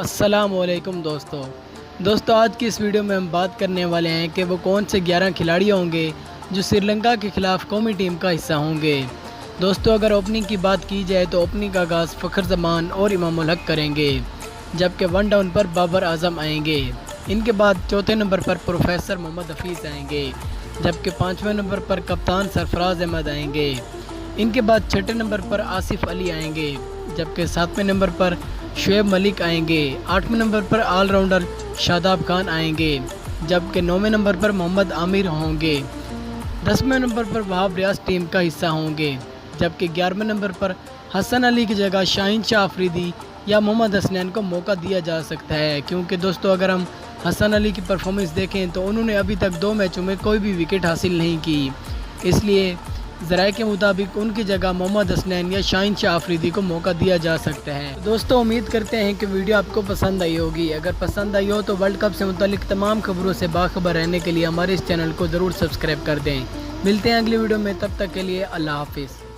السلام علیکم دوستو آج کی اس ویڈیو میں ہم بات کرنے والے ہیں کہ وہ کون سے 11 کھلاڑی ہوں گے جو سری لنکا کے خلاف قومی ٹیم کا حصہ ہوں گے۔ دوستو اگر اوپننگ کی بات کی جائے تو اوپننگ کا آغاز فخر زمان اور امام الحق کریں گے، جبکہ ون ڈاؤن پر بابر اعظم آئیں گے۔ ان کے بعد چوتھے نمبر پر پروفیسر محمد حفیظ آئیں گے، جبکہ پانچویں نمبر پر کپتان سرفراز احمد آئیں گے۔ ان کے بعد چھٹے نمبر پر آصف علی آئیں گے، جبکہ ساتویں نمبر پر شعیب ملک آئیں گے۔ آٹھویں نمبر پر آل راؤنڈر شاداب خان آئیں گے، جبکہ نویں نمبر پر محمد عامر ہوں گے۔ 10ویں نمبر پر وہاب ریاض ٹیم کا حصہ ہوں گے، جبکہ 11ویں نمبر پر حسن علی کی جگہ شاہین شاہ آفریدی یا محمد حسنین کو موقع دیا جا سکتا ہے، کیونکہ دوستو اگر ہم حسن علی کی پرفارمنس دیکھیں تو انہوں نے ابھی تک 2 میچوں میں کوئی بھی وکٹ حاصل نہیں کی، اس لیے ذرائع کے مطابق ان کی جگہ محمد حسنین یا شاہین شاہ آفریدی کو موقع دیا جا سکتا ہے۔ دوستو امید کرتے ہیں کہ ویڈیو آپ کو پسند آئی ہوگی۔ اگر پسند آئی ہو تو ورلڈ کپ سے متعلق تمام خبروں سے باخبر رہنے کے لیے ہمارے اس چینل کو ضرور سبسکرائب کر دیں۔ ملتے ہیں اگلی ویڈیو میں، تب تک کے لیے اللہ حافظ۔